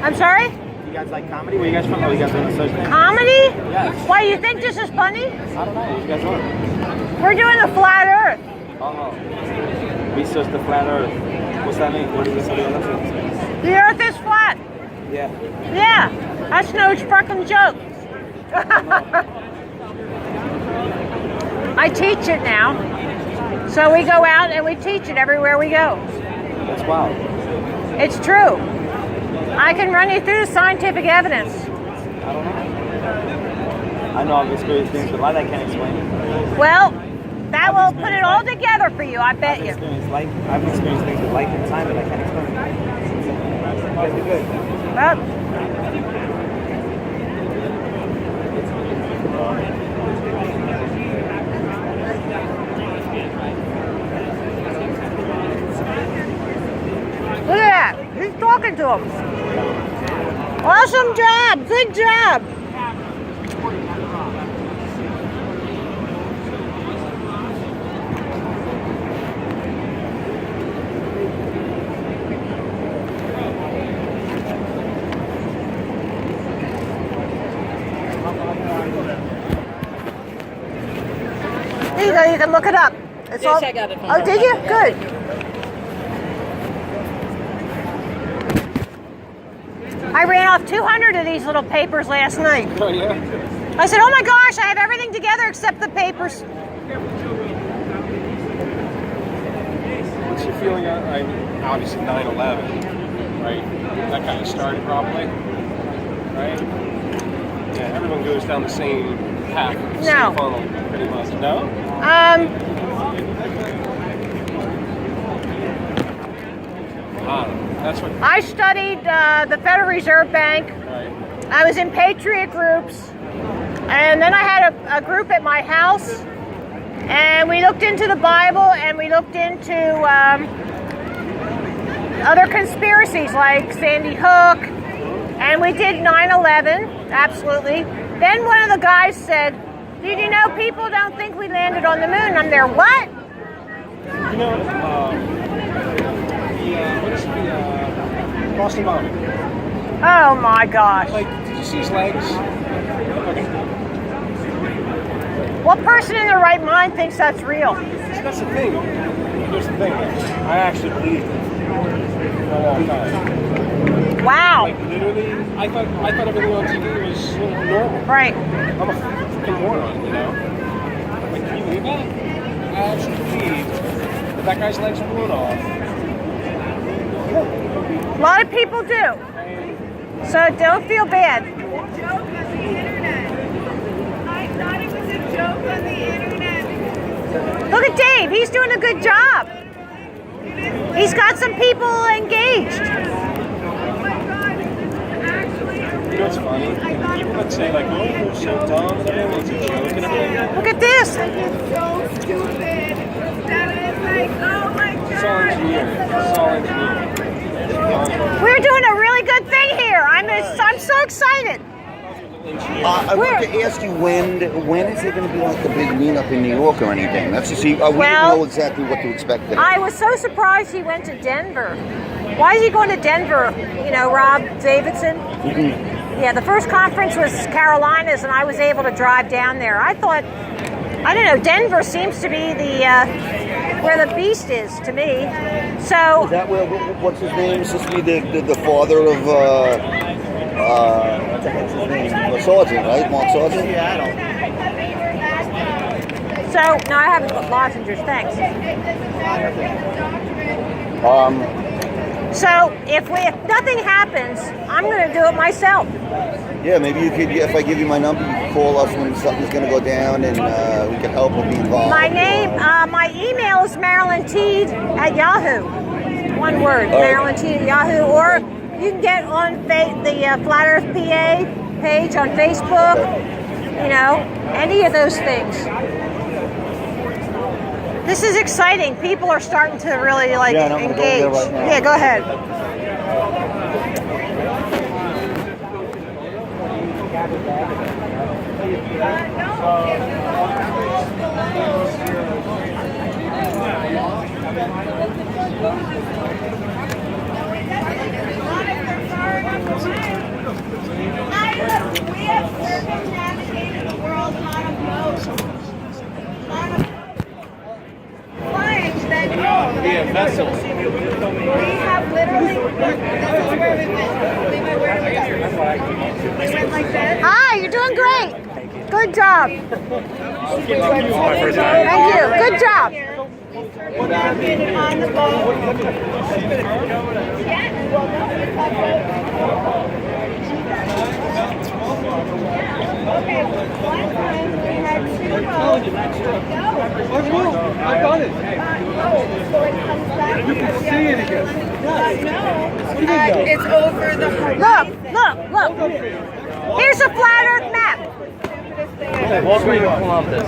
I'm sorry? You guys like comedy? Where you guys from? Oh, you guys on the social? Comedy? Yes. Why, you think this is funny? I don't know. What you guys on? We're doing the flat earth. Oh. Research the flat earth. What's that mean? What is this? The earth is flat. Yeah. Yeah. That's no fucking joke. I teach it now. So we go out and we teach it everywhere we go. That's wild. It's true. I can run you through the scientific evidence. I don't know. I know I've experienced things with light I can't explain. Well, that will put it all together for you, I bet you. I've experienced things with light and time that I can't explain. You guys are good. Well, look at that. He's talking to him. Awesome job. Good job. There you go. You can look it up. It's Yes, I got it. Oh, did you? Good. I ran off 200 of these little papers last night. Oh, yeah? I said, oh my gosh, I have everything together except the papers. What's your feeling on obviously 9/11, right? That kind of started probably, right? Yeah, everyone goes down the same path, the No. same funnel, pretty much. No? That's what. I studied the Federal Reserve Bank. Right. I was in patriot groups. And then I had a group at my house. And we looked into the Bible and we looked into other conspiracies like Sandy Hook. And we did 9/11, absolutely. Then one of the guys said, did you know people don't think we landed on the moon? I'm there, what? You know, what is the Boston bombing? Oh my gosh. Like, did you see his legs? Okay. What person in their right mind thinks that's real? So that's the thing. Here's the thing. I actually believed it for a long time. Wow. Like literally, I thought everything on TV was normal. Right. I'm a freaking moron, you know? Like, can you believe that? I actually believed that guy's legs were blown off. A lot of people do. So don't feel bad. Joke on the internet. I thought it was a joke on the internet. Look at Dave. He's doing a good job. He's got some people engaged. Oh my god. Actually, You know what's funny? People that say like, oh, you're so dumb and everything, it's a joke and everything. Look at this. it's so stupid that it's like, oh my god. It's all engineering. It's all engineering. We're doing a really good thing here. I'm so excited. I want to ask you when is there going to be like the big meetup in New York or anything? That's to see. We didn't know exactly what to expect. I was so surprised he went to Denver. Why is he going to Denver? You know, Rob Davidson? Yeah, the first conference was Carolinas, and I was able to drive down there. I thought, I don't know, Denver seems to be the where the beast is to me. So Is that where? What's his name? Is supposed to be the father of what the heck's his name? Sargent, right? Mark Sargent. So no, I haven't got lozenges. Thanks. So if nothing happens, I'm going to do it myself. Yeah, maybe you could. If I give you my number, you can call us when something's going to go down, and we can help and be involved. My email is marilynteed@yahoo. One word, marilynteed@yahoo. Or you can get on the Flat Earth PA page on Facebook. You know, any of those things. This is exciting. People are starting to really engage. Go there right now. Yeah, go ahead. We have literally, this is where we went. Where did we go? We went like this. Hi, you're doing great. Good job. Thank you. Good job. On the boat. Yeah, well, no, okay, one time we had 2 boats. I've done it. So it comes back. You can see it again. It's over the horizon. Look. Here's a flat Earth map. Welcome to Columbus.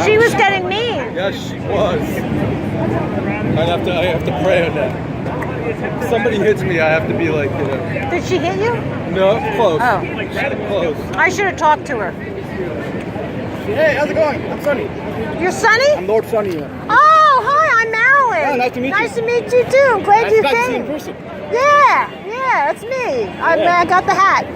She was getting mean. Yes, she was. I have to pray on that. If somebody hits me, I have to be like, Did she hit you? no, close. Oh. Close. I should have talked to her. Hey, how's it going? I'm Sonny. You're Sunny? I'm Lord Sonny. Oh, hi, I'm Marilyn. Oh, nice to meet you. Nice to meet you too. I'm glad you Nice to see you in came. person. Yeah, that's me. I got the hat.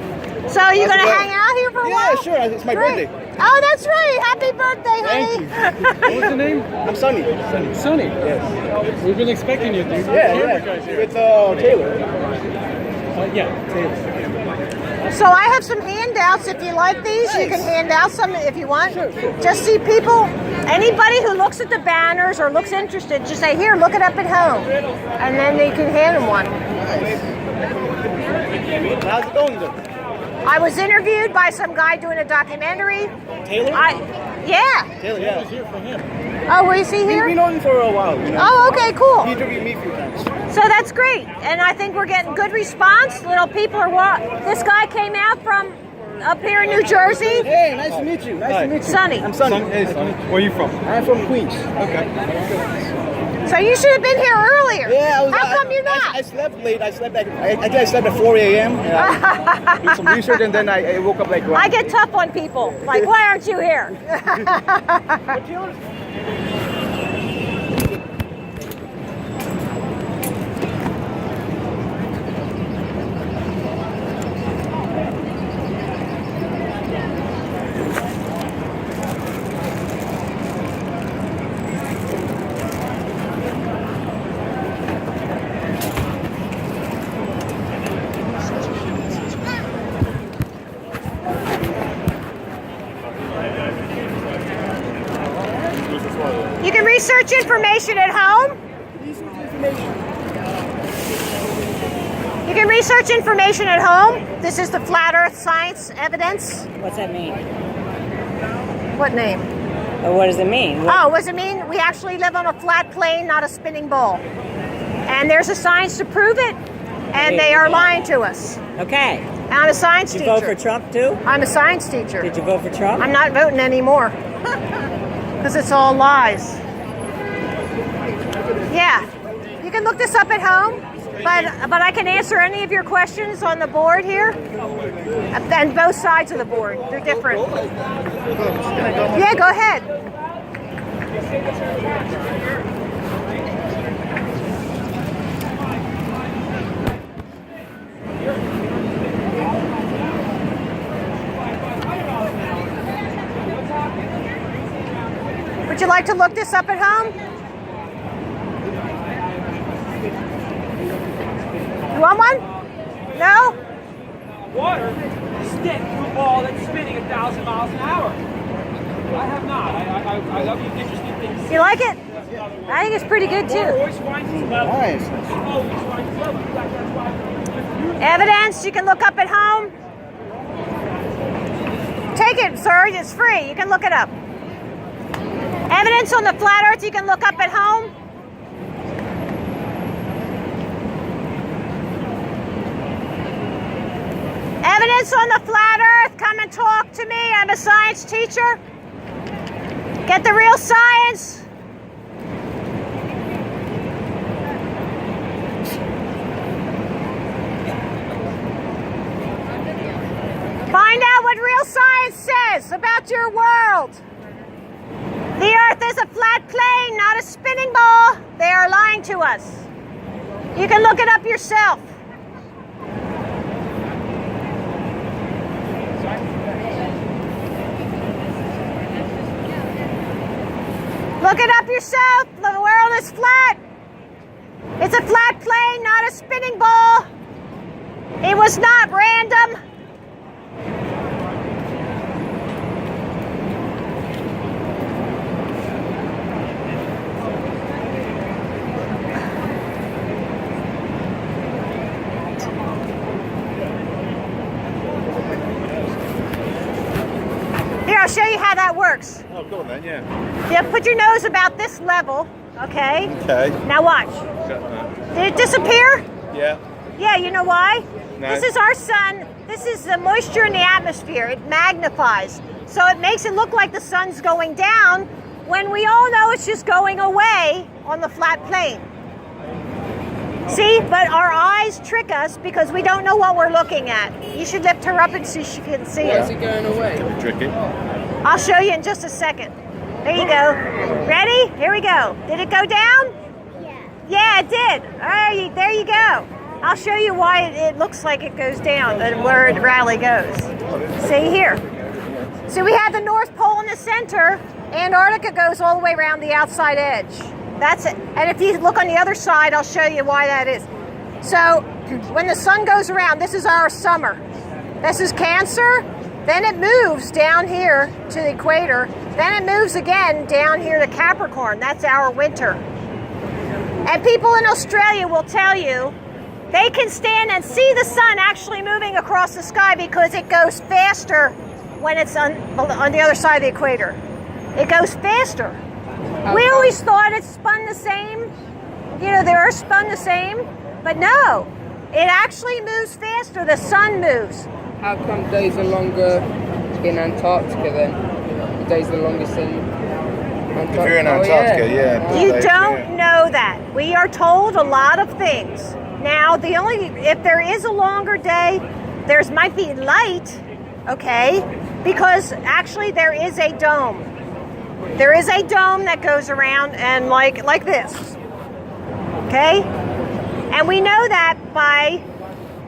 So are you How's going to it hang out here for a Yeah, while? sure. It's my Great. birthday. Oh, that's right. Happy birthday, honey. Thank What's the name? I'm Sonny. Sonny. Yes. We've been expecting you, dude. Yeah. With Taylor. Taylor. So I have some handouts. If you like these, you can hand out some if you want. Just see people, anybody who looks at the banners or looks interested, just say, here, look it up at home. And then they can hand them one. How's it going, though? I was interviewed by some guy doing a documentary. Taylor? Yeah. Taylor, yeah. Oh, was he here? We've known him for a while. You know? Oh, okay, cool. He interviewed me a few times. So that's great. And I think we're getting good response. Little people are this guy came out from up here in New Jersey. Hey, nice to meet you. Nice to meet you. Sonny. I'm Sonny. Hey, Sonny. Where are you from? I'm from Queens. Okay. So you should have been here earlier. Yeah, I was. How come you're not? I slept late. I think I slept at 4 a.m. Did some research and then I woke up like. I get tough on people. Like, why aren't you here? You can research information at home. You can research information at home. This is the flat Earth science evidence. What's that mean? What name? Or what does it mean? Oh, what does it mean? We actually live on a flat plane, not a spinning ball. And there's a science to prove it, and they are lying to us. Okay. I'm a science Did you teacher. vote for Trump too? I'm a science teacher. Did you vote for Trump? I'm not voting anymore. Because it's all lies. Yeah. You can look this up at home, but I can answer any of your questions on the board here. And both sides of the board. They're different. Yeah, go ahead. Would you like to look this up at home? You want one? No? Water is stick to a ball that's spinning 1,000 miles an hour. I have not. I love you interesting things. You like it? I think it's pretty good Water too. always finds its level. Nice. It always finds its level. In fact, that's why Evidence you can look up at home. Take it, sir. It's free. You can look it up. Evidence on the flat Earth you can look up at home. Evidence on the flat Earth. Come and talk to me. I'm a science teacher. Get the real science. Find out what real science says about your world. The Earth is a flat plane, not a spinning ball. They are lying to us. You can look it up yourself. Look it up yourself. yourself. The world is flat. It's a flat plane, not a spinning ball. It was not random. Here, I'll show you how that works. Oh, go on then, yeah. Yeah, put your nose about this level, okay? Okay. Now watch. Did it disappear? Yeah. Yeah, you know why? No. This is our sun. This is the moisture in the atmosphere. It magnifies. So it makes it look like the sun's going down when we all know it's just going away on the flat plane. See, but our eyes trick us because we don't know what we're looking at. You should lift her up and see if she can see it. Where's it going away? Tricky. I'll show you in just a second. There you go. Ready? Here we go. Did it go down? Yeah, it did. All right, there you go. I'll show you why it looks like it goes down and where the rally goes. See here. So we have the North Pole in the center. Antarctica goes all the way around the outside edge. That's it. And if you look on the other side, I'll show you why that is. So when the sun goes around, this is our summer. This is Cancer. Then it moves down here to the equator. Then it moves again down here to Capricorn. That's our winter. And people in Australia will tell you they can stand and see the sun actually moving across the sky because it goes faster when it's on the other side of the equator. It goes faster. We always thought it spun the same. You know, the Earth spun the same. But no, it actually moves faster. The sun moves. How come days are longer in Antarctica then? The days are longest in Antarctica. If you're in Antarctica, yeah. You don't know that. We are told a lot of things. Now, if there is a longer day, there might be light, okay? Because actually there is a dome. There is a dome that goes around and like this, okay? And we know that by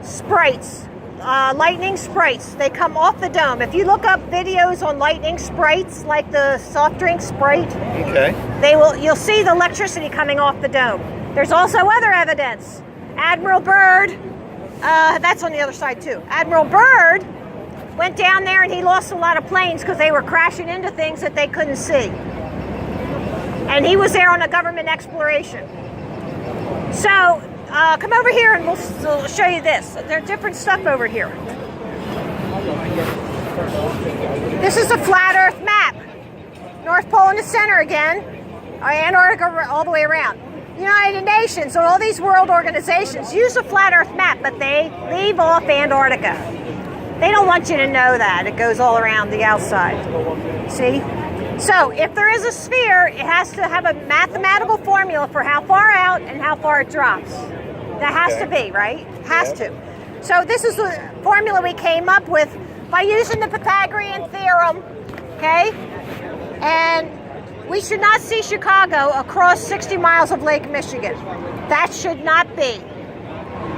sprites, lightning sprites. They come off the dome. If you look up videos on lightning sprites, like the soft drink Sprite, okay, you'll see the electricity coming off the dome. There's also other evidence. Admiral Byrd, that's on the other side too. Admiral Byrd went down there and he lost a lot of planes because they were crashing into things that they couldn't see. And he was there on a government exploration. So come over here and we'll show you this. There's different stuff over here. This is a flat Earth map. North Pole in the center again. Antarctica all the way around. United Nations and all these world organizations use a flat Earth map, but they leave off Antarctica. They don't want you to know that. It goes all around the outside. See? So if there is a sphere, it has to have a mathematical formula for how far out and how far it drops. That has to be, right? Has to. So this is the formula we came up with by using the Pythagorean theorem, okay? And we should not see Chicago across 60 miles of Lake Michigan. That should not be.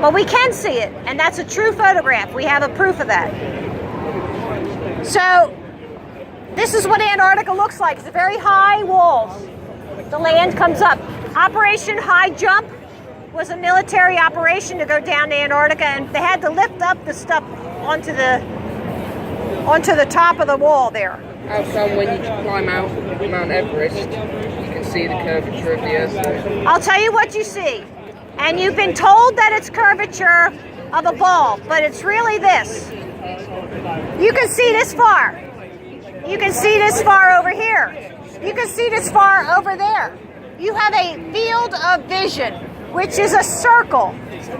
But we can see it, and that's a true photograph. We have a proof of that. So this is what Antarctica looks like. It's very high walls. The land comes up. Operation High Jump was a military operation to go down to Antarctica, and they had to lift up the stuff onto the top of the wall there. How come when you climb out Mount Everest, you can see the curvature of the Earth? I'll tell you what you see. And you've been told that it's curvature of a ball, but it's really this. You can see this far. You can see this far over here. You can see this far over there. You have a field of vision, which is a circle.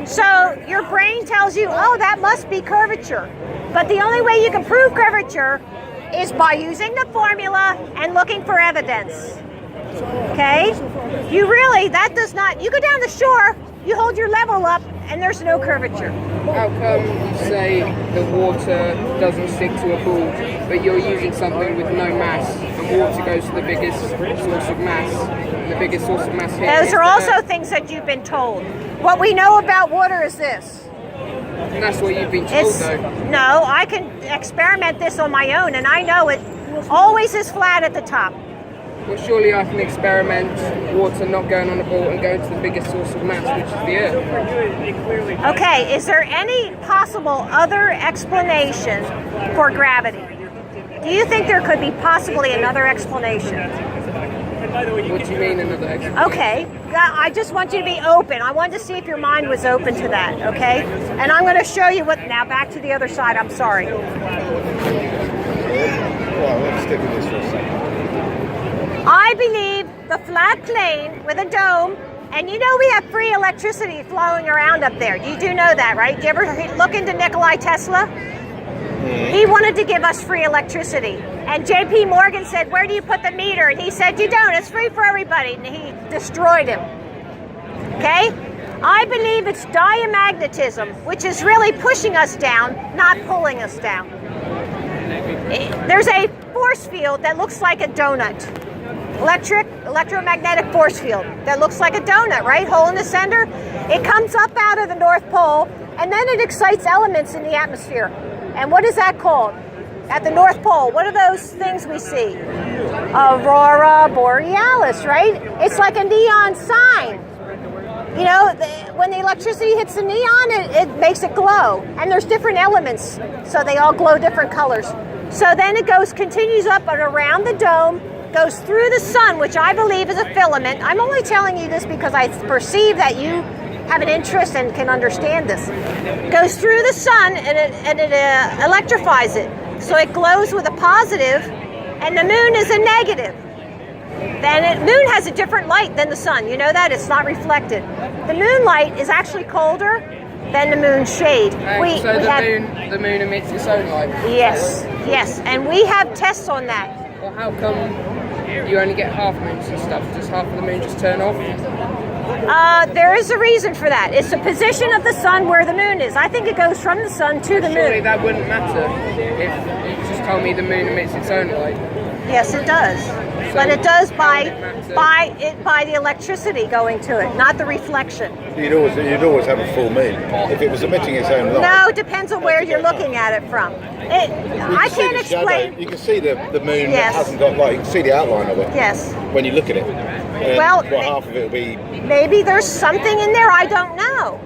So your brain tells you, oh, that must be curvature. But the only way you can prove curvature is by using the formula and looking for evidence. Okay? You go down the shore, you hold your level up, and there's no curvature. How come you say the water doesn't stick to a ball, but you're using something with no mass, and water goes to the biggest source of mass, and the biggest source of mass here? Those are also things that you've been told. What we know about water is this. And that's what you've been told, though. No, I can experiment this on my own, and I know it always is flat at the top. Well, surely I can experiment water not going on a ball and going to the biggest source of mass, which is the Earth. Okay, is there any possible other explanation for gravity? Do you think there could be possibly another explanation? What do you mean another explanation? Okay, I just want you to be open. I wanted to see if your mind was open to that, okay? And I'm going to show you what, now back to the other side, I'm sorry. Well, let's stick with this for a second. I believe the flat plane with a dome, and you know we have free electricity flowing around up there. You do know that, right? Do you ever look into Nikola Tesla? He wanted to give us free electricity. And JP Morgan said, where do you put the meter? And he said, you don't, it's free for everybody. And he destroyed him. Okay? I believe it's diamagnetism, which is really pushing us down, not pulling us down. There's a force field that looks like a donut. Electromagnetic force field that looks like a donut, right? Hole in the center. It comes up out of the North Pole, and then it excites elements in the atmosphere. And what is that called? At the North Pole, what are those things we see? Aurora Borealis, right? It's like a neon sign. You know, when the electricity hits the neon, it makes it glow. And there's different elements, so they all glow different colors. So then it continues up and around the dome, goes through the sun, which I believe is a filament. I'm only telling you this because I perceive that you have an interest and can understand this. Goes through the sun and it electrifies it. So it glows with a positive, and the moon is a negative. Then moon has a different light than the sun. You know that? It's not reflected. The moonlight is actually colder than the moon's shade. The moon emits its own light? Yes, yes. And we have tests on that. Well, how come you only get half moons and stuff? Does half of the moon just turn off? There is a reason for that. It's the position of the sun where the moon is. I think it goes from the sun to the moon. Surely that wouldn't matter if you just told me the moon emits its own light. Yes, it does. But it does by the electricity going to it, not the reflection. You'd always have a full moon if it was emitting its own light. No, it depends on where you're looking at it from. I can't explain. You can see the moon Yes. hasn't got light. You can see the outline of it. Yes. When you look at it. And Well, half of it will be. Maybe there's something in there. I don't know.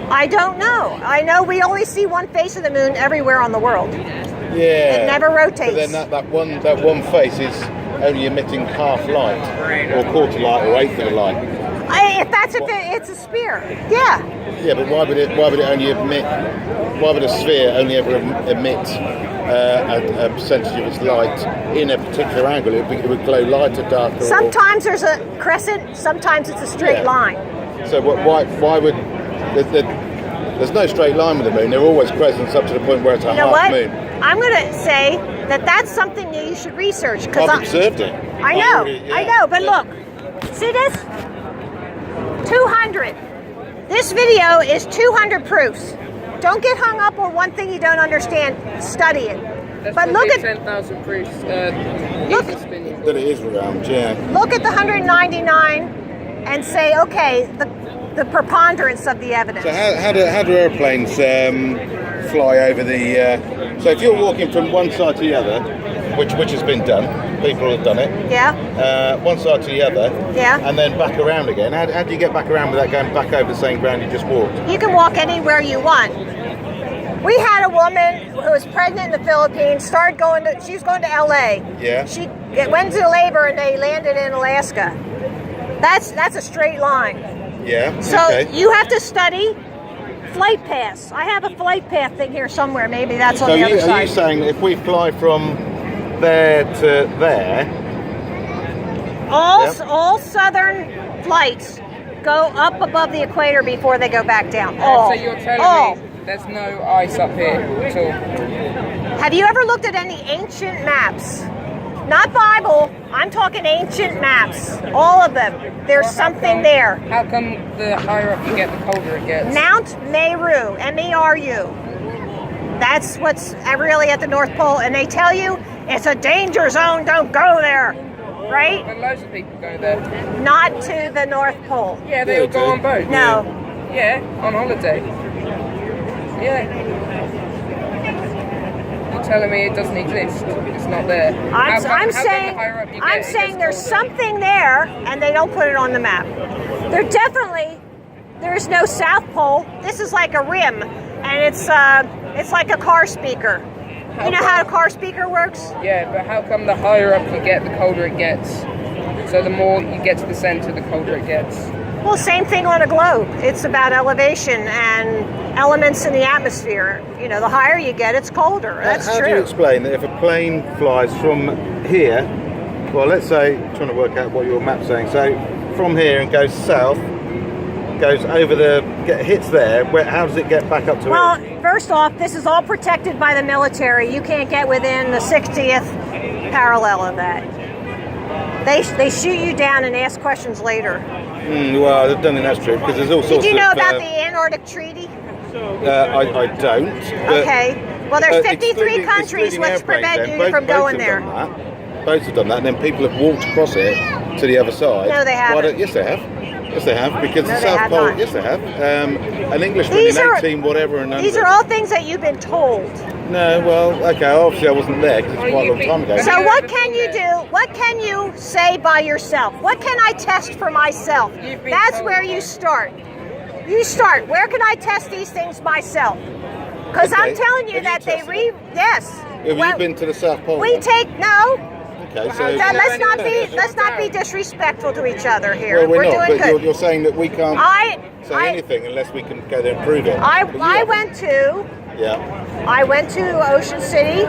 I don't know. I know we only see one face of the moon everywhere on the world. Yeah. It never rotates. But then that one face is only emitting half light, or quarter light, or eighth of the light. If it's a sphere, yeah. Yeah, but why would it only emit? Why would a sphere only ever emit a percentage of its light in a particular angle? It would glow lighter, darker. Sometimes there's a crescent. Sometimes it's a straight line. So why would there's no straight line with the moon? They're always crescents up to the point where it's a half moon. I'm going to say that that's something that you should research. I've observed it. I know, but look, see this? 200. This video is 200 proofs. Don't get hung up on one thing you don't understand. Study it. But look at 10,000 proofs. Look that it is round. Yeah. Look at the 199 and say, okay, the preponderance of the evidence. So how do airplanes fly over the? So if you're walking from one side to the other, which has been done, people have done it. Yeah. One side to the other. Yeah. And then back around again. How do you get back around without going back over the same ground you just walked? You can walk anywhere you want. We had a woman who was pregnant in the Philippines. She was going to LA. Yeah. She went to labor and they landed in Alaska. That's a straight line. Yeah. So okay. you have to study flight paths. I have a flight path thing here somewhere. Maybe that's on the other side. Are you saying that if we fly from there to there, all southern flights go up above the equator before they go back down. So you're telling me there's no ice up here at all? Have you ever looked at any ancient maps? Not Bible, I'm talking ancient maps. All of them. There's something there. How come the higher up you get, the colder it gets? Mount Meru, M-E-R-U. That's what's really at the North Pole, and they tell you it's a danger zone, don't go there, right? But loads of people go there. Not to the North Pole. Yeah, they all go on boats. No. Yeah, on holiday. Yeah. you're telling me it doesn't exist. It's not there. I'm How come the saying higher up you get, I'm it saying gets there's colder? something there, and they don't put it on the map. There's no South Pole. This is like a rim, and it's like a car speaker. You know how a car speaker works? Yeah, but how come the higher up you get, the colder it gets? So the more you get to the center, the colder it gets. Well, same thing on a globe. It's about elevation and elements in the atmosphere. You know, the higher you get, it's colder. That's How true. do you explain that if a plane flies from here, well, let's say, trying to work out what your map's saying, so from here and goes south, goes over hits there, how does it get back up to Well, here? first off, this is all protected by the military. You can't get within the 60th parallel of that. They shoot you down and ask questions later. Well, I don't think that's true, because there's all sorts Did you know of... about the Antarctic Treaty? I don't. But, Okay. Well, there's 53 excluding- countries excluding which airplanes prevent then, you both- from both going have there. done that. Both have done that, and then people have walked across it to the other side. No, they haven't. Yes, they have. Yes, they have, because No, the they South have Pole... not. Yes, they have. An Englishman These in are 18 whatever and these are all things that you've been told. No, well, okay, obviously I wasn't there, because it's quite a long time ago. So what can you do? What can you say by yourself? What can I test for myself? That's where you start. You start. Where can I test these things myself? Because I'm Okay. telling you Have you that they tested yes. Have Well, you been to the South Pole? we then? take no. Okay, so... Let's not be disrespectful to each other here. Well, we're not, doing but good. you're saying that we can't I say anything unless we can go there and prove it. But I you- went to Ocean City,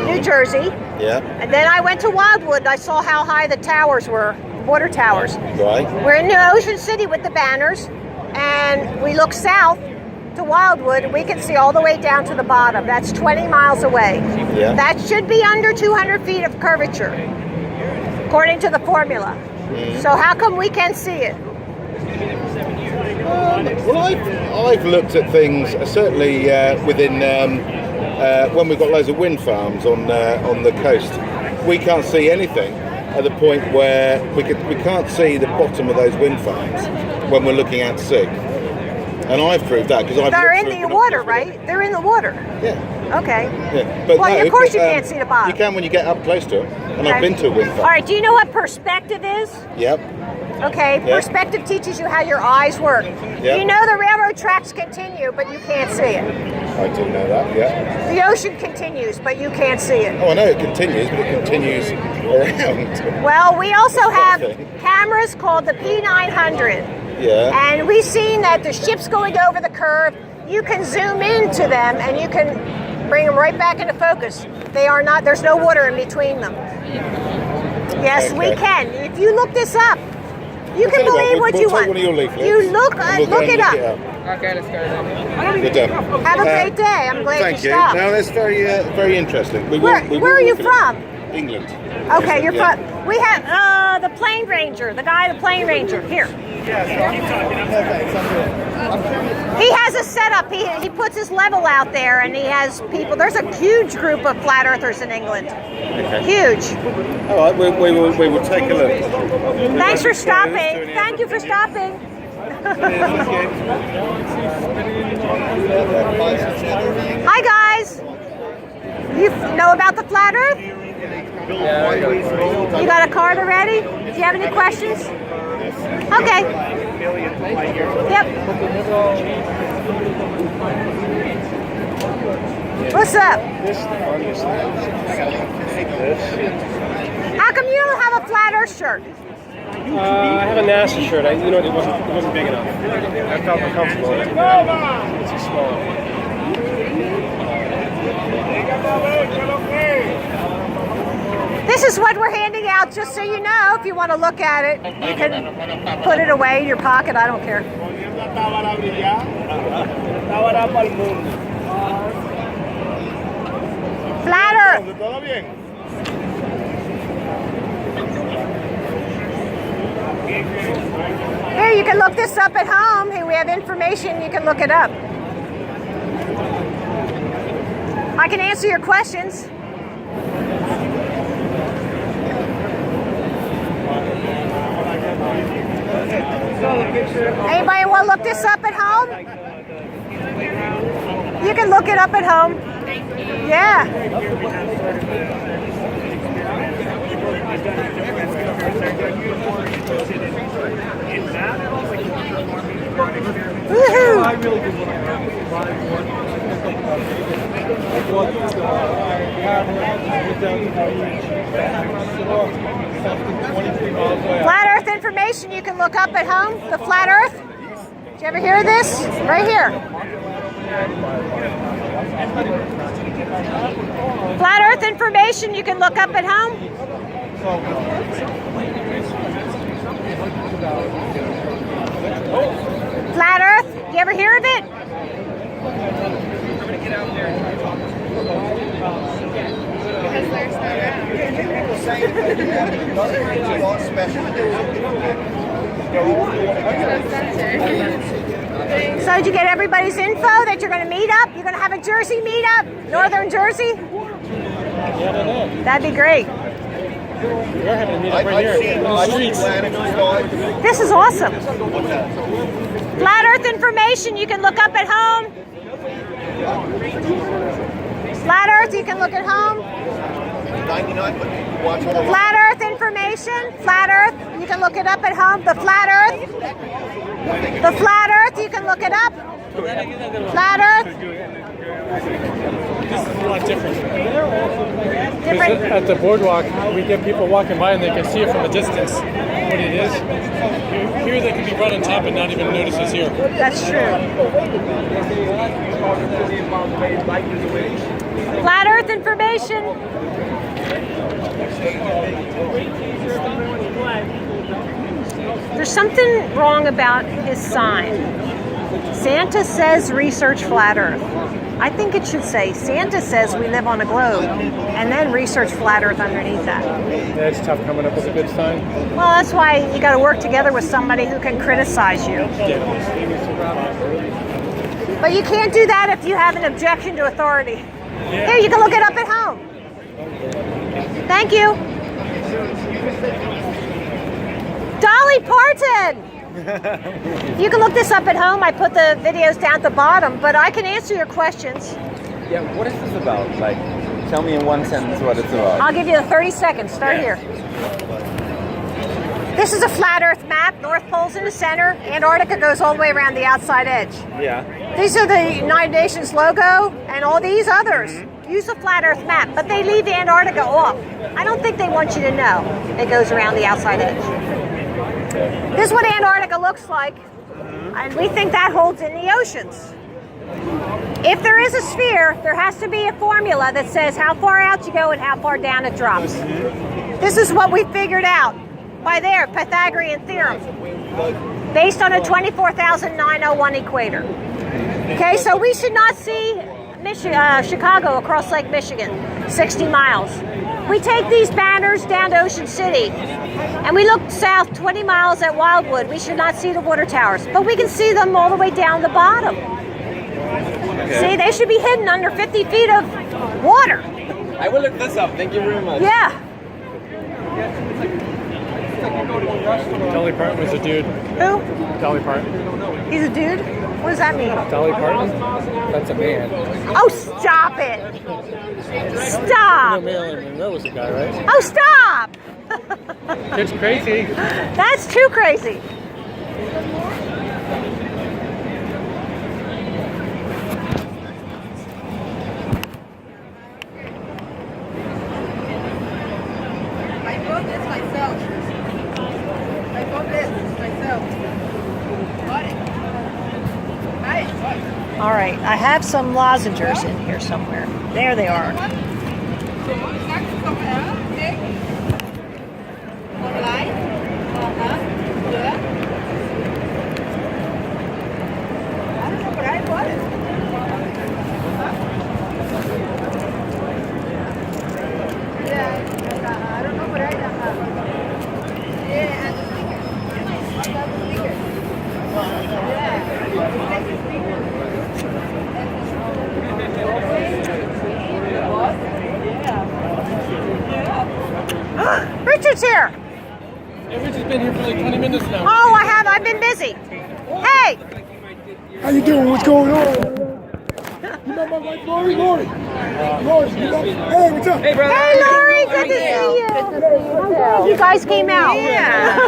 New Jersey, Yeah, and then I went to Wildwood. I saw how high the towers were, water towers. right. We're in the Ocean City with the banners, and we look south to Wildwood, and we can see all the way down to the bottom. That's 20 miles away. Yeah. That should be under 200 feet of curvature, according to the formula. So how come we can't see it? Well, I've looked at things certainly within when we've got loads of wind farms on the coast. We can't see anything at the point where we can't see the bottom of those wind farms when we're looking out to sea. And I've proved that because I've They're looked in through the water, binoculars. right? They're in the water. Yeah. Okay. Yeah. But Well, no, of course but, you can't see the bottom. You can when you get up close to it. And I've Okay. been to a wind farm. All right. Do you know what perspective is? Yep. Okay. Yeah. Perspective teaches you how your eyes work. Yeah. You know the railroad tracks continue, but you can't see it. I do know that, yeah. The ocean continues, but you can't see it. Oh, I know it continues, but it continues around. Well, we also have Okay. cameras called the P900. Yeah. And we've seen that the ships going over the curve, you can zoom into them and you can bring them right back into focus. They are not, there's no water in between them. Yes, we Okay. can. If you look this up, you I'll can tell you what, believe what we'll you take want. one of your leaflets You look, and we'll go look and it look up. Okay, let's go then. Good done. Have a great day. I'm glad Thank you you. stopped. No, that's very interesting. We Where are you look at from? it. England. Okay, you're Yeah. from. We have the plane ranger, the plane ranger. Here. He has a setup. He puts his level out there, and he has people. There's a huge group of flat earthers in England. Okay. Huge. All right, we will take a look. Thanks for stopping. Thank you for stopping. Hi guys. You know about the flat Earth? You got a card already? Do you have any questions? Okay. Yep. What's up? How come you don't have a flat Earth shirt? I have a NASA shirt. It wasn't big enough. I felt uncomfortable. It's too small. This is what we're handing out, just so you know. If you want to look at it, you can put it away in your pocket. I don't care. Flat Earth. Here, you can look this up at home. Here, we have information. You can look it up. I can answer your questions. Anybody want to look this up at home? You can look it up at home. Yeah. Flat Earth information you can look up at home. The Flat Earth. Did you ever hear this? Right here. Flat Earth information you can look up at home. Flat Earth. You ever hear of it? So did you get everybody's info that you're going to meet up? You're going to have a Jersey meetup? Northern Jersey? That'd be great. We're having a meetup right here in the streets. This is awesome. Flat Earth information you can look up at home. Flat Earth you can look at home. Flat Earth information. Flat Earth you can look it up at home. The Flat Earth. The Flat Earth you can look it up. Flat Earth. This is a lot different. Different. At the boardwalk, we get people walking by and they can see it from a distance what it is. Here they can be right on top and not even notice it's here. That's true. Flat Earth information. There's something wrong about his sign. Santa says research Flat Earth. I think it should say Santa says we live on a globe, and then research Flat Earth underneath that. Yeah, it's tough coming up with a good sign. Well, that's why you got to work together with somebody who can criticize you. But you can't do that if you have an objection to authority. Here, you can look it up at home. Thank you. Dolly Parton! You can look this up at home. I put the videos down at the bottom, but I can answer your questions. Yeah, what is this about? Like, tell me in one sentence what it's about. I'll give you the 30 seconds. Start here. This is a flat Earth map. North Pole's in the center. Antarctica goes all the way around the outside edge. Yeah. These are the United Nations logo and all these others. Use a flat Earth map, but they leave Antarctica off. I don't think they want you to know it goes around the outside edge. This is what Antarctica looks like, and we think that holds in the oceans. If there is a sphere, there has to be a formula that says how far out you go and how far down it drops. This is what we figured out by their Pythagorean theorem, based on a 24,901 equator. Okay, so we should not see Chicago across Lake Michigan, 60 miles. We take these banners down to Ocean City, and we look south 20 miles at Wildwood. We should not see the water towers, but we can see them all the way down the bottom. Okay. See, they should be hidden under 50 feet of water. I will look this up. Thank you very much. Yeah. Dolly Parton was a dude. Who? Dolly Parton. He's a dude? What does that mean? Dolly Parton? That's a man. Oh, stop it. Stop. No, Marilyn Monroe was a guy, right? Oh, stop. It's crazy. That's too crazy. I bought this myself. I bought this myself. Bought it. Got it. All right, I have some lozenges in here somewhere. There they are. Richard's here. Hey, Richard's been here for like 20 minutes now. Oh, I have. I've been busy. Hey. How you doing? What's going on? You met my wife, Lori? Lori, you met? Hey, what's up? Hey, brother. Hey, Lori, good to see you. You guys came out. Yeah.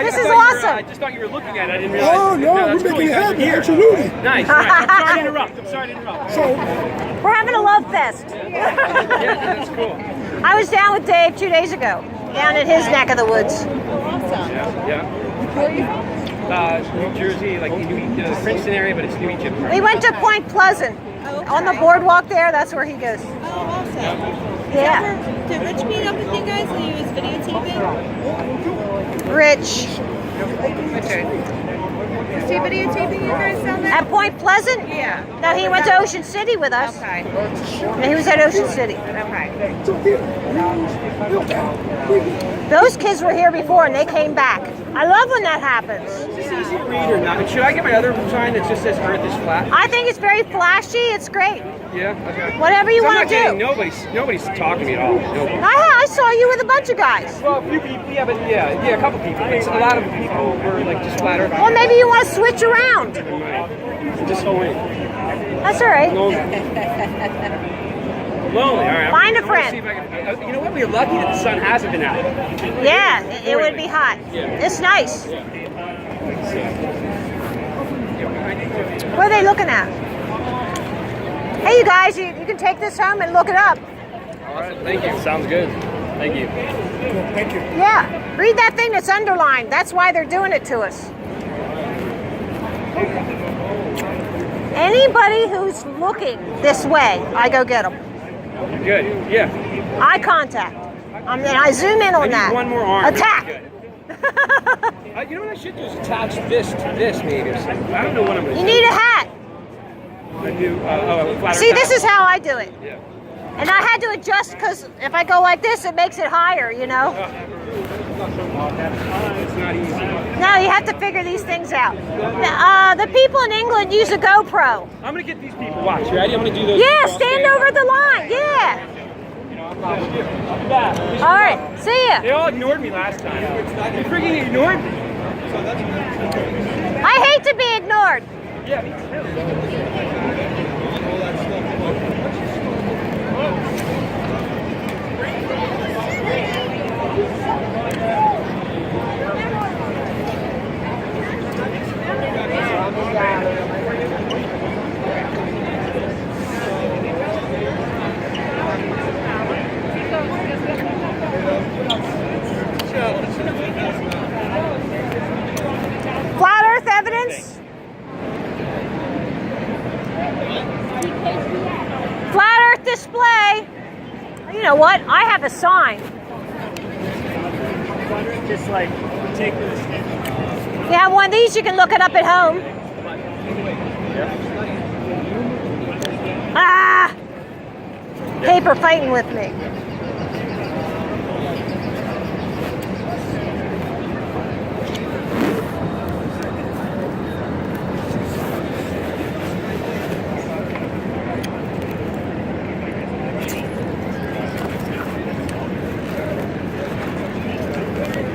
This is I awesome. just thought you were looking at it. I didn't realize. Oh, no, that's we're cool. making You it guys are happen, here. absolutely. Nice. I'm sorry to interrupt. So, We're having a love fest. Yeah, that's cool. I was down with Dave 2 days ago, down in his neck of the woods. Yeah. New Jersey, like the Princeton area, but it's New Egypt. We went to Point Pleasant. On the boardwalk there, that's where he goes. Oh, awesome. Yeah. Did Rich meet up with you guys when he was videotaping? Rich. Is he videotaping you guys down there? At Point Pleasant? Yeah. No, he went to Ocean City with us. Okay. No, he was at Ocean City. Okay. Those kids were here before and they came back. I love when that happens. Is this easy to read or not? Should I get my other sign that just says Earth is flat? I think it's very flashy. It's great. Yeah. Okay. Whatever you want to do. Nobody's talking to me at all. Nobody. I saw you with a bunch of guys. Well, a few people, yeah, a couple people. But a lot of people were like just flat Earth. Well, maybe you want to switch around. Just so lame. That's all right. Lonely. All right. Find a I wanna friend. see if I can, you know what? We're lucky that the sun hasn't been out. Yeah, it would be hot. Yeah. It's nice. What are they looking at? Hey, you guys, you can take this home and look it up. All right. Thank you. Sounds good. Thank you. thank you. Yeah, read that thing that's underlined. That's why they're doing it to us. Anybody who's looking this way, I go get them. Good. Yeah. Eye contact. And I zoom in on I need that. one more arm. Attack. You know what I should do is attach this to this maybe. I don't know what I'm going to You do. need a hat. I do. Flatter See, tap. this is how I do it. Yeah. And I had to adjust because if I go like this, it makes it higher, you know? It's not easy. No, you have to figure these things out. The people in England use a GoPro. I'm going to get these people. Watch. You ready? I'm going to do those. Yeah, stand over the line. Yeah. All right. See ya. They all ignored me last time. They freaking ignored me. I hate to be ignored. Yeah, me too. Flat Earth evidence. Flat Earth display. You know what? I have a sign. Just like take this. You have one of these, you can look it up at home. Ah! Paper fighting with me.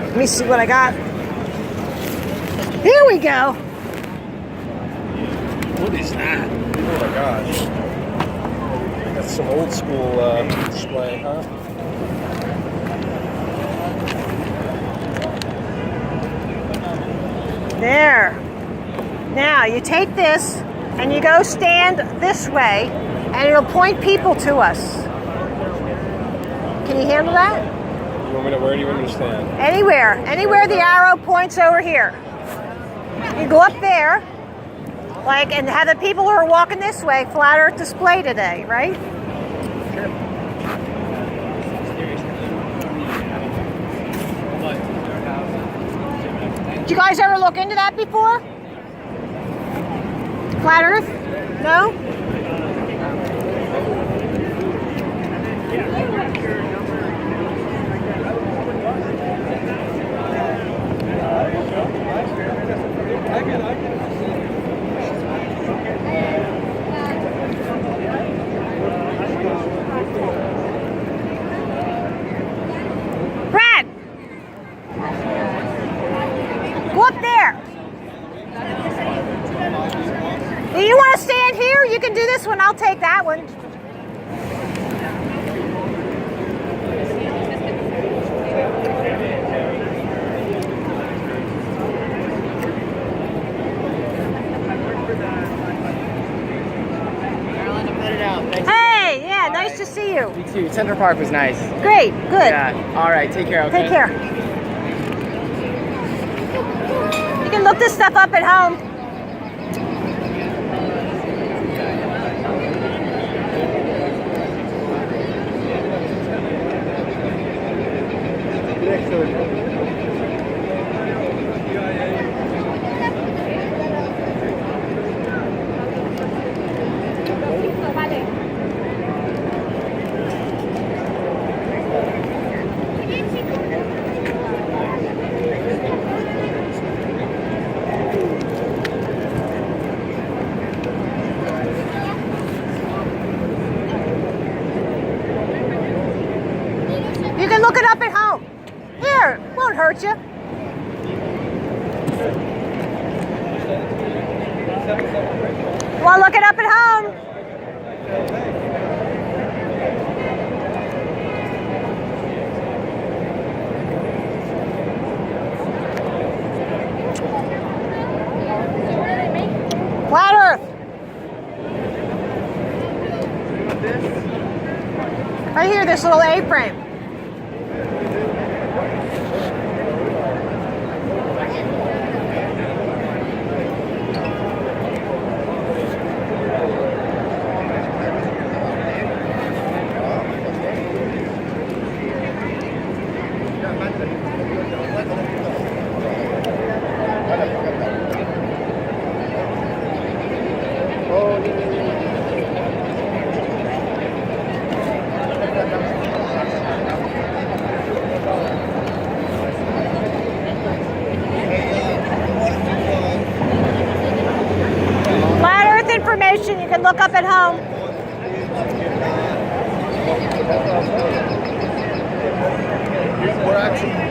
Let me see what I got. Here we go. What is that? Oh my gosh. That's some old school display, huh? There. Now you take this and you go stand this way and it'll point people to us. Can you handle that? Where do you want me to stand? Anywhere the arrow points over here. You go up there, and have the people who are walking this way Flat Earth display today, right? Sure. Did you guys ever look into that before? Flat Earth? No? Brad! Go up there. Do you want to stand here? You can this one, I'll take that one. Hey, yeah, nice to see you. You too. Central Park was nice. Great, good. Yeah. All right. Take care. Okay. Take care. You can look this stuff up at home. You can look it up at home. Here, won't hurt you. Want to look it up at home? Flat Earth. Right here, this little A-frame. Flat Earth information you can look up at home. We're actually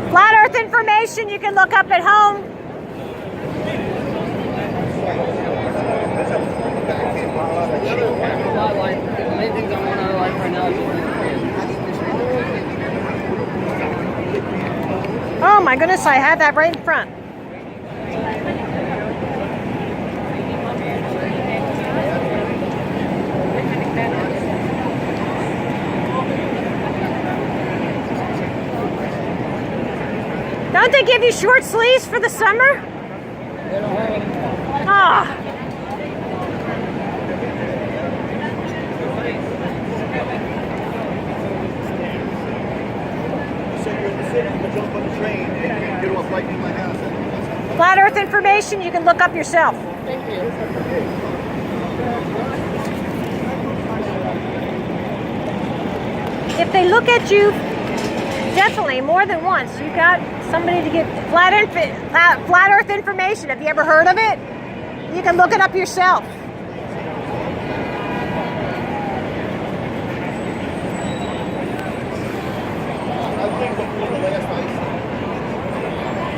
Flat Earth information you can look up at home. Oh my goodness, I had that right in front. Don't they give you short sleeves for the summer? Ah. Flat Earth information you can look up yourself. Thank you. If they look at you definitely more than once, you got somebody to get flat Earth information. Have you ever heard of it? You can look it up yourself.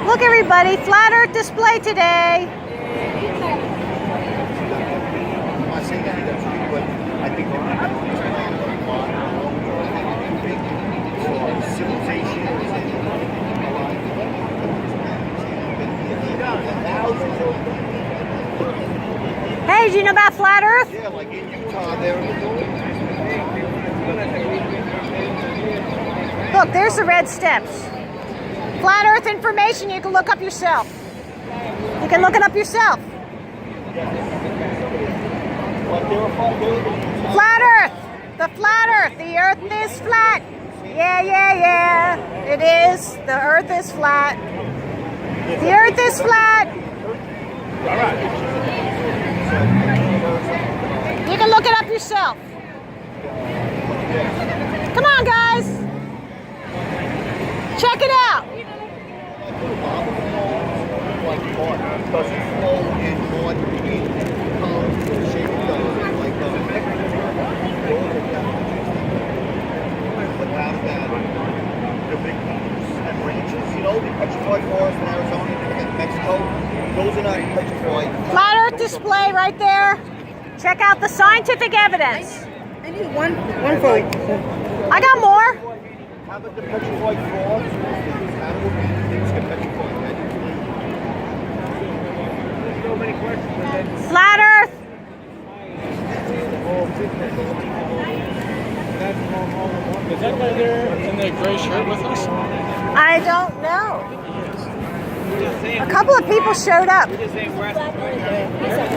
Look everybody, Flat Earth display today. Hey, do you know about Flat Earth? Yeah, like in Utah there. Look, there's the red steps. Flat Earth information you can look up yourself. You can look it up yourself. Flat Earth. The Flat Earth. The Earth is flat. Yeah, yeah, yeah. It is. The Earth is flat. The Earth is flat. All right. You can look it up yourself. Come on, guys. Check check it out. Does it flow in more shaped without that, the big and ranges, you know, the petrified forest in Arizona and Mexico, those are not petrified. Flat Earth display right there. Check out the scientific evidence. I need one vote. I got more. How about the petrified frogs? Animal things get petrified. So many questions. Flat Earth. Is that guy there in the gray shirt with us? I don't know. A couple of people showed up. He's a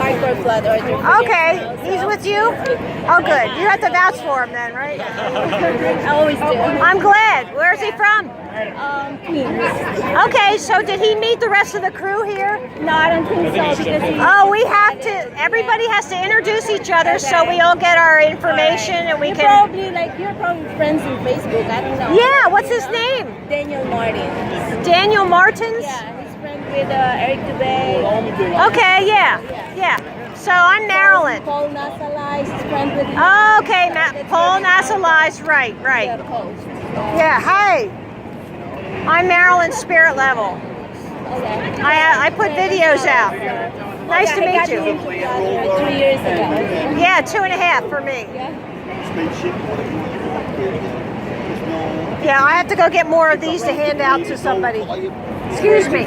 hardcore flat earther. Okay, he's with you? Oh, good. You have to vouch for him then, right? I always do. I'm glad. Where's he from? Queens. Okay, so did he meet the rest of the crew here? No, I don't think so because he. Oh, we have to, everybody has to introduce each other so we all get our information and we You're can... you're probably friends on Facebook. I don't know. Yeah, what's his name? Daniel Martin. Daniel Martins? Yeah, he's friends with Eric Dubay. Okay, yeah. So I'm Marilyn. Paul Nasalai is friends with. Okay, Paul Nasalai's right. Yeah, hi. I'm Marilyn Spirit Level. I put videos out. Nice to meet you. 3 years ago. Yeah, 2.5 for me. Yeah, I have to go get more of these to hand out to somebody. Excuse me.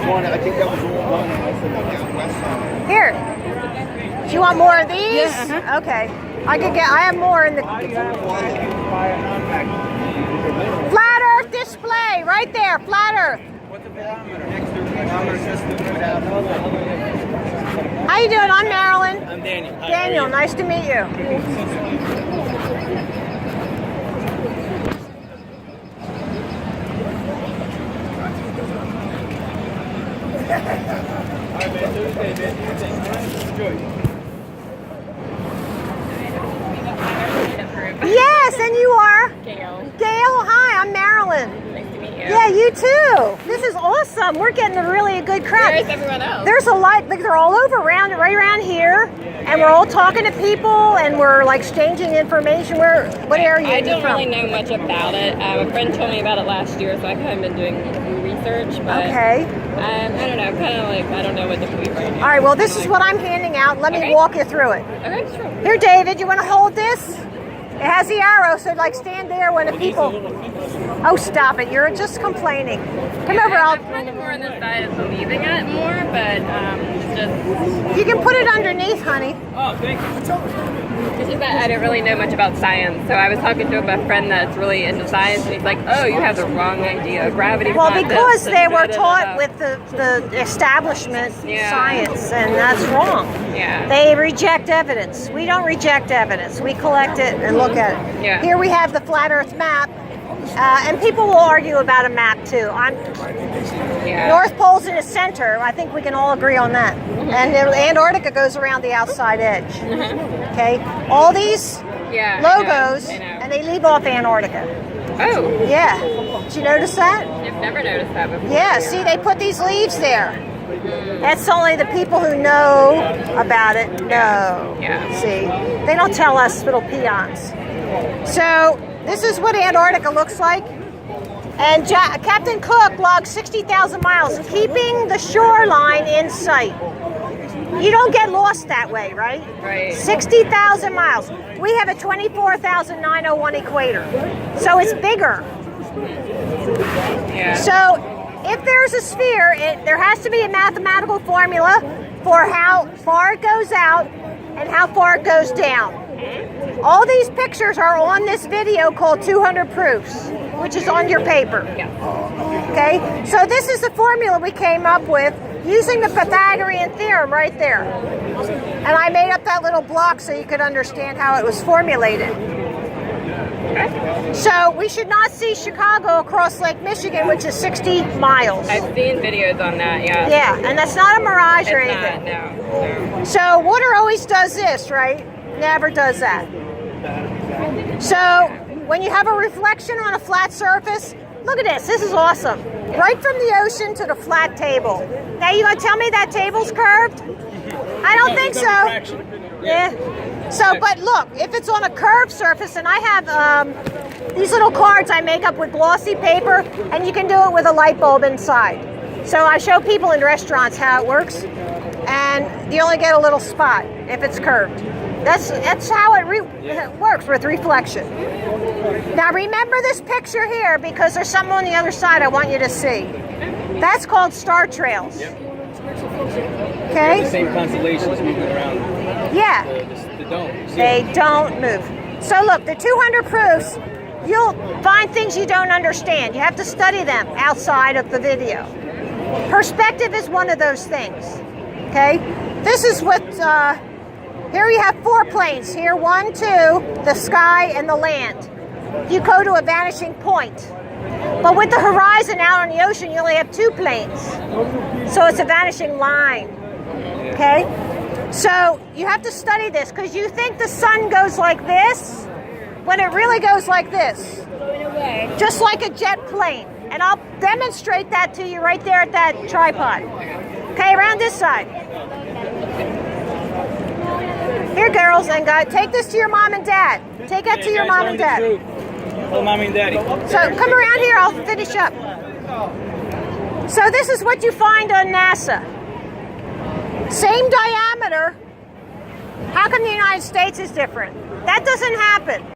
Here. Do you want more of these? Yeah, Okay. I have more in the... Flat Earth display, right there, Flat Earth. How you doing? I'm Marilyn. I'm Daniel. Daniel, nice to meet you. Yes, and you are? Gail. Gail, hi, I'm Marilyn. Nice to meet you. Yeah, you too. This is awesome. We're getting a really good crowd. Where's everyone else? There's a lot, like they're all over right around here, and we're all talking to people, and we're like exchanging information. What area are I you don't from? really know much about it. A friend told me about it last year, so I kind of been doing research, but Okay. I don't know. I'm kind of like, I don't know what to believe right now. All right, well, this is what I'm handing out. Let me Okay. walk you through it. Okay, sure. Here, David, you want to hold this? It has the arrow, so like stand there when the people... Oh, stop it. You're just complaining. Come over, I'm kind of more on the side of believing it more, but just... You can put it underneath, honey. Oh, thank you. It's just that I don't really know much about science, so I was talking to a friend that's really into science, and he's like, oh, you have the wrong idea. Gravity's Well, not because this, they and were da-da-da-da. taught with the establishment Yeah. science, and that's wrong. Yeah. They reject evidence. We don't reject evidence. We collect it and look at it. Yeah. Here we have the flat Earth map, and people will argue about a map too. Yeah. North Pole's in the center. I think we can all agree on that. And Antarctica goes around the outside edge. Okay, all these Yeah, logos, I know. and they leave off Antarctica. Oh, Yeah, did you notice that? I've never noticed that before. Yeah, see, they put these leaves there. That's only the people who know about it know. Yeah. See, they don't tell us little peons. So this is what Antarctica looks like. And Captain Cook logged 60,000 miles, keeping the shoreline in sight. You don't get lost that way, right? Right. 60,000 miles. We have a 24,901 equator. So it's bigger. Yeah. So if there's a sphere, there has to be a mathematical formula for how far it goes out and how far it goes down. All these pictures are on this video called 200 Proofs, which is on your paper. Okay, so this is the formula we came up with using the Pythagorean theorem right there. And I made up that little block so you could understand how it was formulated. So we should not see Chicago across Lake Michigan, which is 60 miles. I've seen videos on that, yeah. Yeah, and that's not a mirage or It's anything. not, no. So water always does this, right? Never does that. So when you have a reflection on a flat surface, Look at this. This is awesome. Right from the ocean to the flat table. Now you gonna tell me that table's curved? I don't think so. Yeah. So, but look, if it's on a curved surface, and I have these little cards I make up with glossy paper, and you can do it with a light bulb inside. So I show people in restaurants how it works, and you only get a little spot if it's curved. That's how it works with reflection. Now remember this picture here, because there's something on the other side I want you to see. That's called star trails. Okay? The same constellations moving around. Yeah. The dome. They don't move. So look, the 200 proofs, you'll find things you don't understand. You have to study them outside of the video. Perspective is one of those things. Okay? This is what, here you have 4 planes. Here, 1, 2, the sky and the land. You go to a vanishing point. But with the horizon out on the ocean, you only have 2 planes. So it's a vanishing line. Okay? So you have to study this, because you think the sun goes like this, when it really goes like this. Just like a jet plane. And I'll demonstrate that to you right there at that tripod. Okay, around this side. Here, girls and guys, take this to your mom and dad. Take that to your mom and dad. Oh, mommy and daddy. So come around here, I'll finish up. So this is what you find on NASA. Same diameter. How come the United States is different? That doesn't happen.